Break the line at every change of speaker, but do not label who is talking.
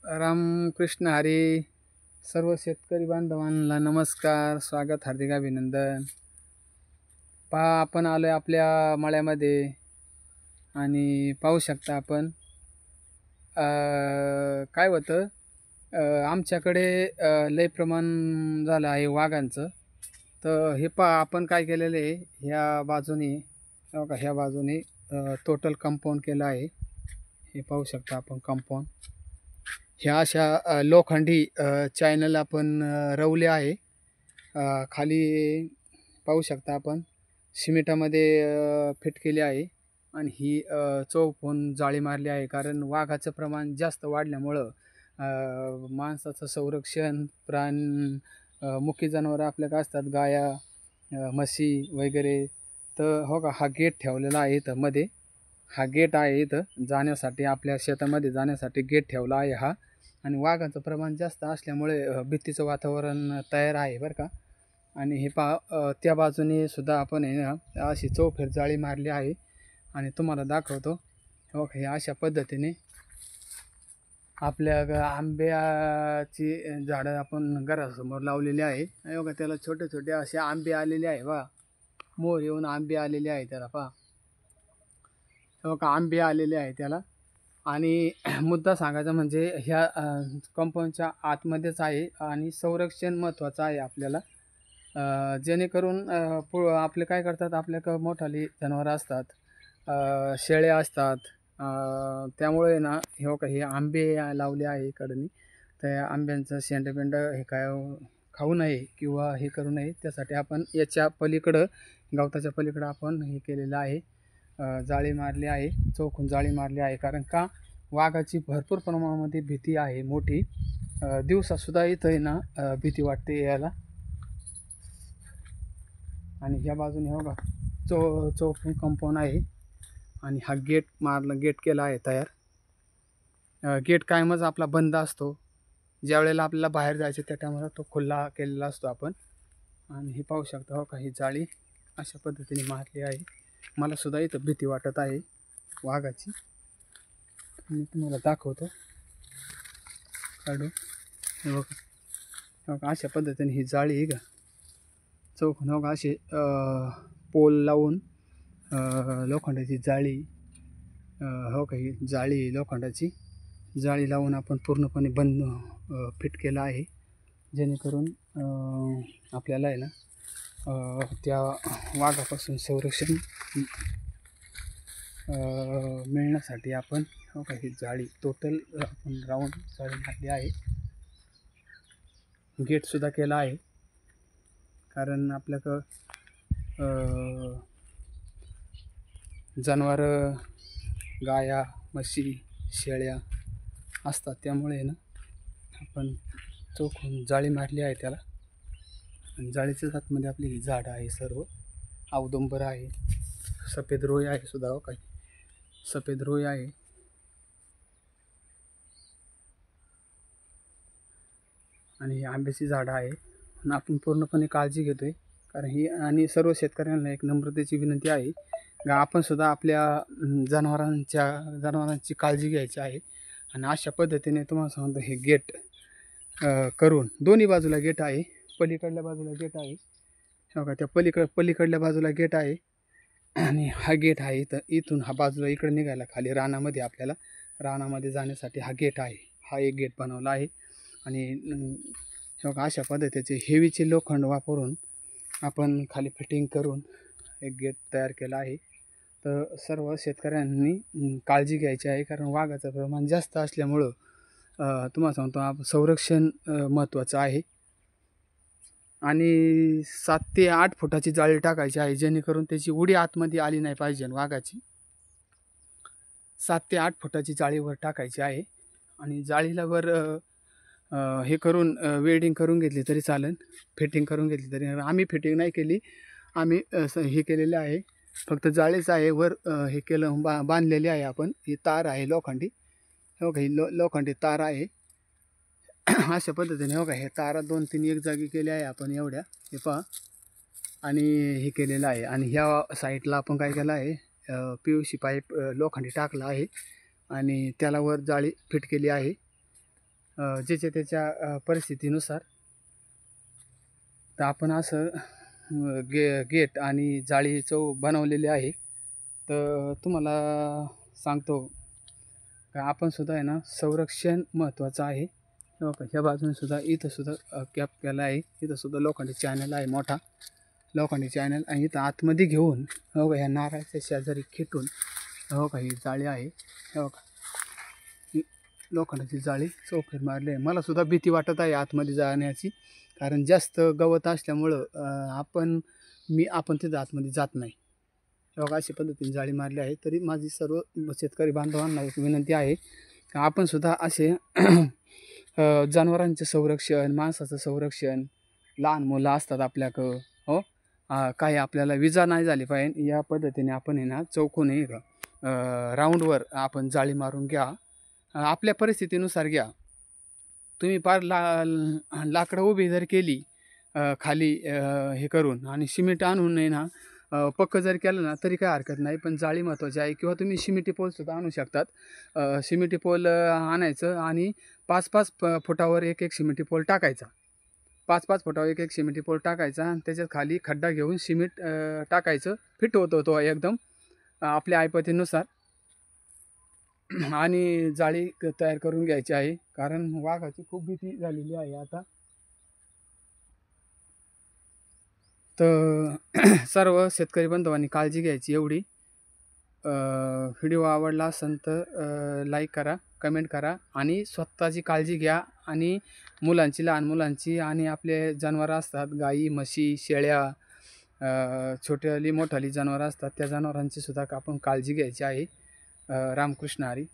रामकृष्ण हरी. सर्व शेतकरी बांधवांना नमस्कार, स्वागत, हार्दिक अभिनंदन. पहा, आपण आलोय आपल्या मळ्यामध्ये आणि पाहू शकता आपण काय होतं, आमच्याकडे लय प्रमाण झालं आहे वाघांचं. तर हे पहा, आपण काय केलेलं आहे, ह्या बाजूने ह्या बाजूने टोटल कंपाऊंड केलं आहे. हे पाहू शकता आपण कंपाऊंड. ह्या अशा लोखंडी चॅनल आपण रवले आहे. खाली पाहू शकता आपण सिमेंटामध्ये फिट केले आहे आणि ही चौकोन जाळी मारली आहे. कारण वाघाचं प्रमाण जास्त वाढल्यामुळं माणसाचं संरक्षण, मुख्य जनावरं आपल्याकडे असतात, गाया, म्हशी वगैरे. तर हो का, हा गेट ठेवलेला आहे इथं मध्ये. हा गेट आहे इथं जाण्यासाठी, आपल्या शेतामध्ये जाण्यासाठी गेट ठेवला आहे हा. आणि वाघाचं प्रमाण जास्त असल्यामुळे भीतीचं वातावरण तयार आहे बरं का. आणि हे त्या बाजूने सुद्धा आपण आहे ना अशी चौफेर जाळी मारली आहे. आणि तुम्हाला दाखवतो. हो, हे अशा पद्धतीने आपल्या आंब्याची झाडं आपण घरासमोर लावलेली आहे. बघा, त्याला छोटे छोटे असे आंबे आलेले आहे. बघा, मोर येऊन आंबे आलेले आहे त्याला. पहा, का आंबे आलेले आहे त्याला. आणि मुद्दा सांगायचा म्हणजे ह्या कंपाऊंडच्या आतमध्येच आहे आणि संरक्षण महत्त्वाचं आहे आपल्याला. जेणेकरून आपले काय करतात, आपल्याकडं मोठाली जनावरं असतात, शेळ्या असतात. त्यामुळे ना हे आंबे लावले आहे इकडनी. त्या आंब्यांचं शेंडबेंड हे काय खाऊ नये किंवा हे करू नये, त्यासाठी आपण याच्या पलीकडं, गवताच्या पलीकडं आपण हे केलेलं आहे, जाळी मारली आहे, चौकोन जाळी मारली आहे. कारण का, वाघाची भरपूर प्रमाणामध्ये भीती आहे मोठी. दिवसासुद्धा इथं आहे ना भीती वाटते याला. आणि ह्या बाजूने हो का चौकोन कंपाऊंड आहे आणि हा गेट केला आहे तयार. गेट कायमच आपला बंद असतो. ज्या वेळेला आपल्याला बाहेर जायचं त्या टायमाला तो खुला केलेला असतो आपण. आणि हे पाहू शकता, हो का, ही जाळी अशा पद्धतीने मारली आहे. मला सुद्धा इथं भीती वाटत आहे वाघाची. मी तुम्हाला दाखवतो, काढू. हे बघा, अशा पद्धतीने ही जाळी आहे का चौकोन. हो का, असे पोल लावून लोखंडाची जाळी, हो का, ही जाळी लोखंडाची जाळी लावून आपण पूर्णपणे बंद फिट केला आहे. जेणेकरून आपल्याला आहे ना त्या वाघापासून संरक्षण मिळण्यासाठी आपण हो का ही जाळी टोटल आपण राऊंड जाळी मारली आहे. गेटसुद्धा केला आहे. कारण आपल्याकडं जनावरं, गाया, म्हशी, शेळ्या असतात. त्यामुळे ना आपण चौकोन जाळी मारली आहे त्याला. आणि जाळीच्याच आतमध्ये आपली ही झाडं आहे, सर्व औदुंबर आहे, सफेद रोई आहे सुद्धा. हो काय, सफेद रोई आहे. आणि ही आंब्याची झाडं आहे. आणि आपण पूर्णपणे काळजी घेतोय. कारण ही, आणि सर्व शेतकऱ्यांना एक नम्रतेची विनंती आहे का आपण सुद्धा आपल्या जनावरांची काळजी घ्यायची आहे. आणि अशा पद्धतीने तुम्हाला सांगतो, हे गेट करून दोन्ही बाजूला गेट आहे. पलीकडल्या बाजूला गेट आहे, हो का, त्या पलीकडल्या बाजूला गेट आहे. आणि हा गेट आहे इथून हा बाजूला इकडे निघायला खाली रानामध्ये, आपल्याला रानामध्ये जाण्यासाठी हा गेट आहे. हा एक गेट बनवला आहे. आणि हो का, अशा पद्धतीचे हेवीचे लोखंड वापरून आपण खाली फिटिंग करून एक गेट तयार केला आहे. तर सर्व शेतकऱ्यांनी काळजी घ्यायची आहे. कारण वाघाचं प्रमाण जास्त असल्यामुळं तुम्हाला सांगतो, संरक्षण महत्त्वाचं आहे. आणि 7 ते 8 फुटाची जाळी टाकायची आहे, जेणेकरून त्याची उडी आतमध्ये आली नाही पाहिजे वाघाची. 7 ते 8 फुटाची जाळीवर टाकायची आहे. आणि जाळीला वर हे करून वेल्डिंग करून घेतली तरी चालेल, फिटिंग करून घेतली तरी. आम्ही फिटिंग नाही केली, आम्ही हे केलेलं आहे, फक्त जाळीच आहे. वर हे केलं, बांधलेली आहे आपण. ही तार आहे लोखंडी, हो का, ही लोखंडी तार आहे. अशा पद्धतीने हो का, हे तारा 2-3 एक जागी केल्या आहे आपण एवढ्या, हे पहा. आणि हे केलेलं आहे. आणि ह्या साईडला आपण काय केलं आहे, PVC पाईप लोखंडी टाकला आहे आणि त्याला वर जाळी फिट केली आहे. ज्याच्या त्याच्या परिस्थितीनुसार. तर आपण असं गेट आणि जाळी बनवलेली आहे. तर तुम्हाला सांगतो का आपण सुद्धा आहे ना, संरक्षण महत्त्वाचं आहे. ह्या बाजूने सुद्धा इथं सुद्धा कॅप केला आहे. इथं सुद्धा लोखंडी चॅनल आहे, मोठा लोखंडी चॅनल. आणि इथं आतमध्ये घेऊन ह्या नारळाच्या शेजारी खेटून ही जाळी आहे. ही लोखंडाची जाळी चौफेर मारली आहे. मला सुद्धा भीती वाटत आहे आतमध्ये जाण्याची, कारण जास्त गवत असल्यामुळं आपण तिथं आतमध्ये जात नाही. अशा पद्धतीने जाळी मारली आहे. तरी माझी सर्व शेतकरी बांधवांना एक विनंती आहे की आपण सुद्धा असे जनावरांचं संरक्षण, माणसाचं संरक्षण, लहान मुलं असतात आपल्याकडं, हो, काही आपल्याला विजा नाही झाली पाहिजे या पद्धतीने आपण आहे ना चौकोन राऊंडवर आपण जाळी मारून घ्या. आपल्या परिस्थितीनुसार घ्या. तुम्ही फार लाकडं उभी जर केली खाली हे करून आणि सिमेंट आणून आहे ना पक्क जर केलं ना तरी काय हरकत नाही, पण जाळी महत्त्वाची आहे. किंवा तुम्ही सिमेंटी पोलसुद्धा आणू शकतात. सिमेंटी पोल आणायचं आणि 5-5 फुटावर एक सिमेंटी पोल टाकायचा. 5-5 फुटावर एक सिमेंटी पोल टाकायचा आणि त्याच्यात खाली खड्डा घेऊन सिमेंट टाकायचं. फिट होतो तो एकदम आपल्या ऐपतीनुसार. आणि जाळी तयार करून घ्यायची आहे, कारण वाघाची खूप भीती झालेली आहे आता. तर सर्व शेतकरी बांधवांनी काळजी घ्यायची एवढी. व्हिडिओ आवडला असेल तर लाईक करा, कमेंट करा आणि स्वतःची काळजी घ्या. आणि मुलांची, लहान मुलांची आणि आपले जनावरं असतात, गाई, म्हशी, शेळ्या, छोट्याली मोठाली जनावरं असतात, त्या जनावरांची सुद्धा आपण काळजी घ्यायची आहे. रामकृष्ण हरी.